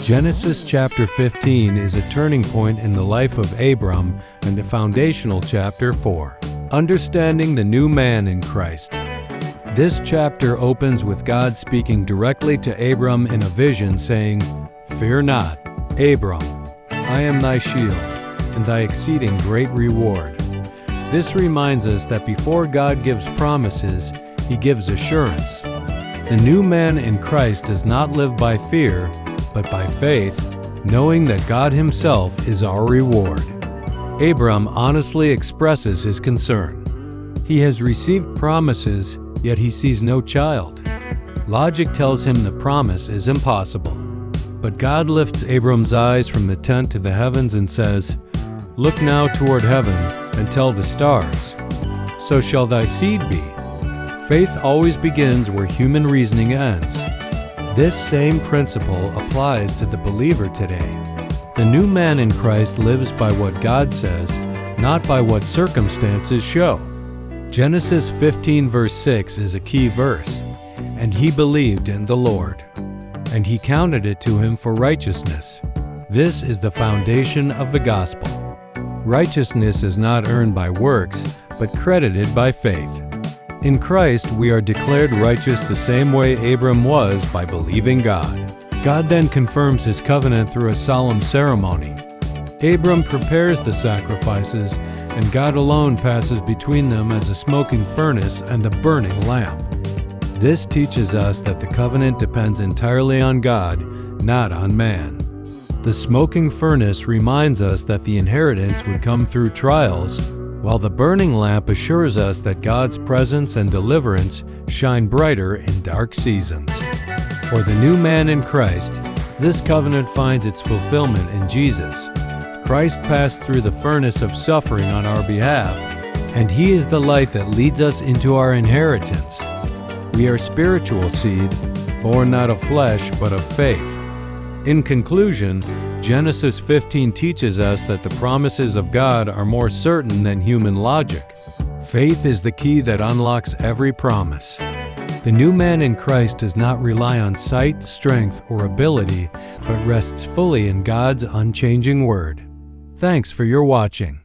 Genesis chapter 15 is a turning point in the life of Abram and a foundational chapter for understanding the new man in Christ. This chapter opens with God speaking directly to Abram in a vision, saying, "Fear not, Abram, I am thy shield, and thy exceeding great reward." This reminds us that before God gives promises, He gives assurance. The new man in Christ does not live by fear, but by faith, knowing that God Himself is our reward. Abram honestly expresses his concern. He has received promises, yet he sees no child. Logic tells him the promise is impossible. But God lifts Abram's eyes from the tent to the heavens and says, "Look now toward heaven and tell the stars, so shall thy seed be." Faith always begins where human reasoning ends. This same principle applies to the believer today. The new man in Christ lives by what God says, not by what circumstances show. Genesis 15 verse 6 is a key verse. "And he believed in the Lord, and he counted it to him for righteousness." This is the foundation of the gospel. Righteousness is not earned by works, but credited by faith. In Christ, we are declared righteous the same way Abram was, by believing God. God then confirms His covenant through a solemn ceremony. Abram prepares the sacrifices, and God alone passes between them as a smoking furnace and a burning lamp. This teaches us that the covenant depends entirely on God, not on man. The smoking furnace reminds us that the inheritance would come through trials, while the burning lamp assures us that God's presence and deliverance shine brighter in dark seasons. For the new man in Christ, this covenant finds its fulfillment in Jesus. Christ passed through the furnace of suffering on our behalf, and He is the light that leads us into our inheritance. We are spiritual seed, born not of flesh, but of faith. In conclusion, Genesis 15 teaches us that the promises of God are more certain than human logic. Faith is the key that unlocks every promise. The new man in Christ does not rely on sight, strength, or ability, but rests fully in God's unchanging word. Thanks for your watching.